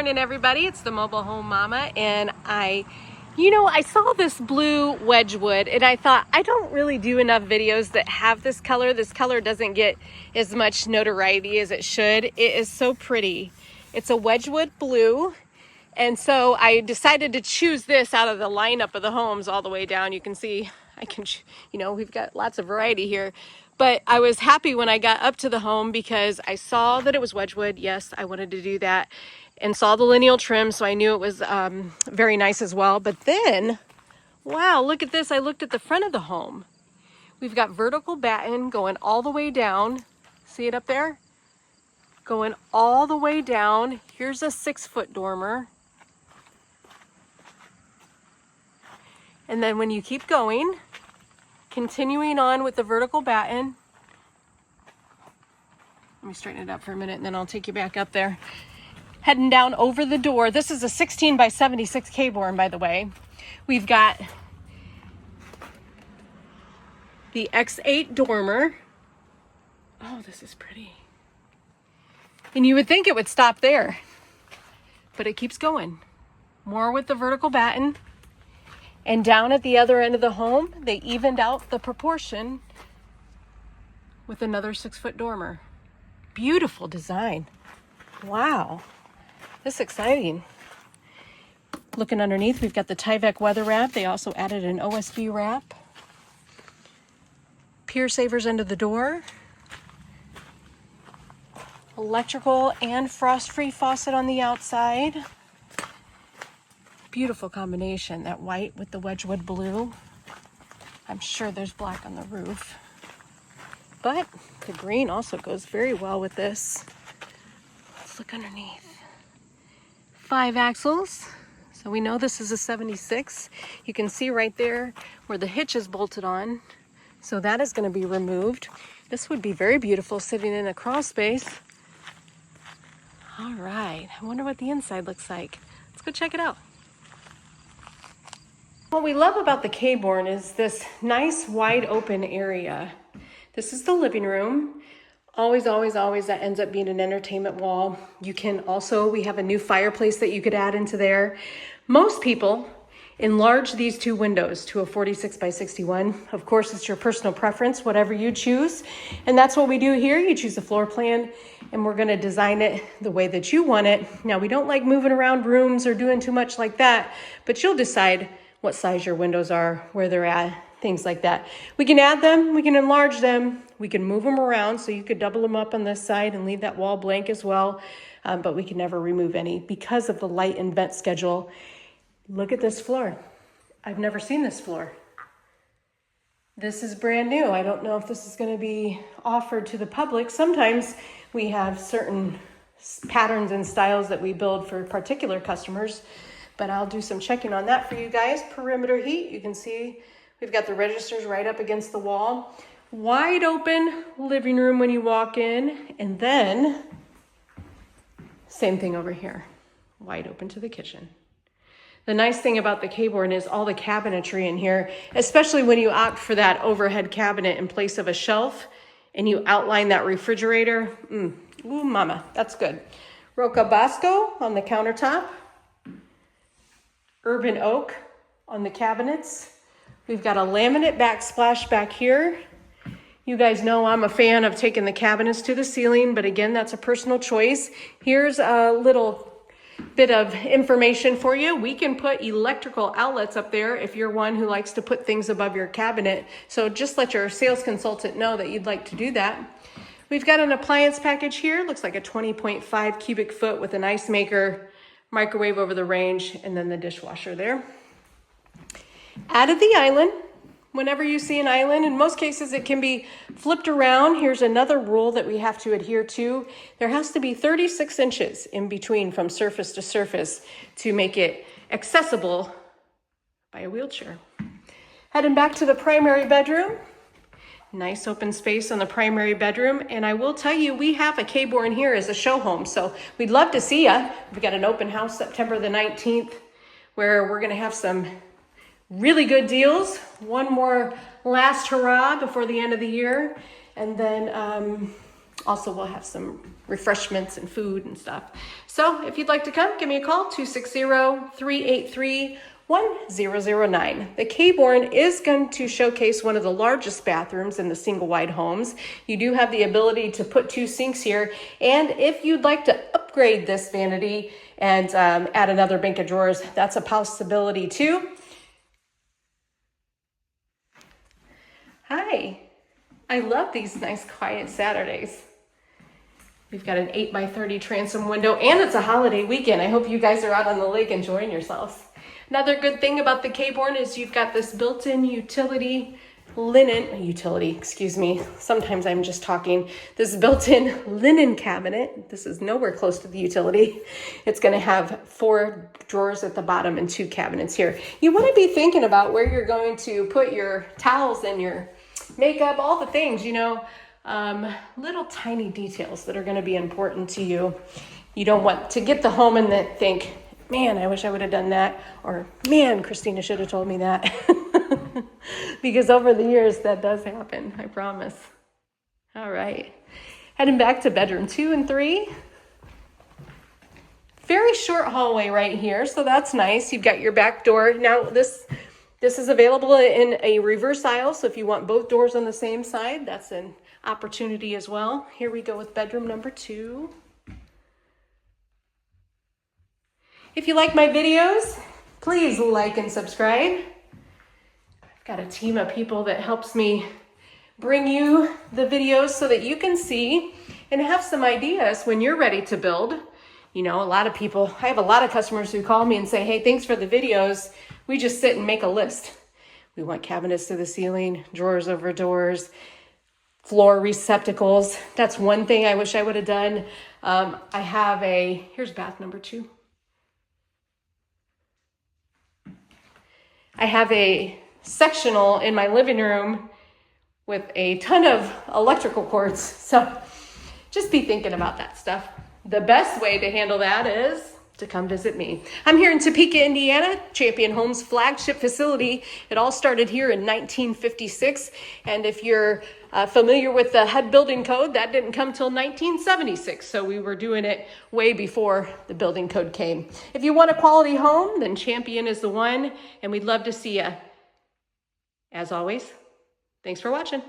morning, everybody. It's the Mobile Home Mama, and I saw this blue Wedgewood, and I thought, I don't really do enough videos that have this color. This color doesn't get as much notoriety as it should. It is so pretty. It's a Wedgewood Blue, and so I decided to choose this out of the lineup of the homes all the way down. You can see, we've got lots of variety here. But I was happy when I got up to the home because I saw that it was Wedgewood. Yes, I wanted to do that, and saw the lineal trim, so I knew it was very nice as well. But then, wow, look at this. I looked at the front of the home. We've got vertical batten going all the way down. See it up there? Going all the way down. Here's a 6-foot dormer. And then when you keep going, continuing on with the vertical batten. Let me straighten it up for a minute and then I'll take you back up there. Heading down over the door. This is a 16 by 76 Caborn, by the way. We've got the X8 dormer. Oh, this is pretty. And you would think it would stop there, but it keeps going. More with the vertical batten. And down at the other end of the home, they evened out the proportion with another 6-foot dormer. Beautiful design. Wow, this is exciting. Looking underneath, we've got the Tyvek weather wrap. They also added an OSB wrap. Pier savers under the door. Electrical and frost-free faucet on the outside. Beautiful combination, that white with the Wedgewood blue. I'm sure there's black on the roof, but the green also goes very well with this. Let's look underneath. 5 axles, so we know this is a 76. You can see right there where the hitch is bolted on, so that is going to be removed. This would be very beautiful sitting in a crawl space. All right, I wonder what the inside looks like. Let's go check it out. What we love about the Caborn is this nice wide open area. This is the living room. Always, always, always that ends up being an entertainment wall. You can also, we have a new fireplace that you could add into there. Most people enlarge these 2 windows to a 46 by 61. Of course, it's your personal preference, whatever you choose. And that's what we do here. You choose a floor plan and we're gonna design it the way that you want it. Now, we don't like moving around rooms or doing too much like that, but you'll decide what size your windows are, where they're at, things like that. We can add them, we can enlarge them, we can move them around, so you could double them up on this side and leave that wall blank as well, but we can never remove any because of the light and vent schedule. Look at this floor. I've never seen this floor. This is brand new. I don't know if this is gonna be offered to the public. Sometimes we have certain patterns and styles that we build for particular customers, but I'll do some checking on that for you guys. Perimeter heat, you can see we've got the registers right up against the wall. Wide open living room when you walk in, and then same thing over here, wide open to the kitchen. The nice thing about the Caborn is all the cabinetry in here, especially when you opt for that overhead cabinet in place of a shelf and you outline that refrigerator. Ooh, mama, that's good. Rocabosco on the countertop. Urban oak on the cabinets. We've got a laminate backsplash back here. You guys know I'm a fan of taking the cabinets to the ceiling, but again, that's a personal choice. Here's a little bit of information for you. We can put electrical outlets up there if you're one who likes to put things above your cabinet. So just let your sales consultant know that you'd like to do that. We've got an appliance package here. Looks like a 20.5 cubic foot with an ice maker, microwave over the range, and then the dishwasher there. Added the island. Whenever you see an island, in most cases it can be flipped around. Here's another rule that we have to adhere to. There has to be 36 inches in between from surface to surface to make it accessible by a wheelchair. Heading back to the primary bedroom. Nice open space on the primary bedroom. And I will tell you, we have a Caborn here as a show home. So we'd love to see you. We've got an open house September the 19th where we're gonna have some really good deals. One more last hurrah before the end of the year. And then also we'll have some refreshments and food and stuff. So if you'd like to come, give me a call, 260-383-1009. The Caborn is going to showcase one of the largest bathrooms in the single wide homes. You do have the ability to put 2 sinks here. And if you'd like to upgrade this vanity and add another bank of drawers, that's a possibility too. Hi, I love these nice quiet Saturdays. We've got an 8x30 transom window and it's a holiday weekend. I hope you guys are out on the lake enjoying yourselves. Another good thing about the Caborn is you've got this built-in sometimes I'm just talking. This built-in linen cabinet. This is nowhere close to the utility. It's going to have 4 drawers at the bottom and 2 cabinets here. You want to be thinking about where you're going to put your towels and your makeup, all the things, little tiny details that are going to be important to you. You don't want to get the home and then think, man, I wish I would have done that, or man, Christina should have told me that. Because over the years, that does happen, I promise. All right, heading back to bedroom 2 and 3. Very short hallway right here, so that's nice. You've got your back door. Now this is available in a reverse aisle, so if you want both doors on the same side, that's an opportunity as well. Here we go with bedroom number 2. If you like my videos, please like and subscribe. I've got a team of people that helps me bring you the videos so that you can see and have some ideas when you're ready to build. I have a lot of customers who call me and say, hey, thanks for the videos. We just sit and make a list. We want cabinets to the ceiling, drawers over doors, floor receptacles. That's one thing I wish I would have done. Here's bath number 2. I have a sectional in my living room with a ton of electrical cords. So just be thinking about that stuff. The best way to handle that is to come visit me. I'm here in Topeka, Indiana, Champion Homes flagship facility. It all started here in 1956. And if you're familiar with the HUD building code, that didn't come till 1976. So we were doing it way before the building code came. If you want a quality home, then Champion is the one, and we'd love to see you. As always, thanks for watching.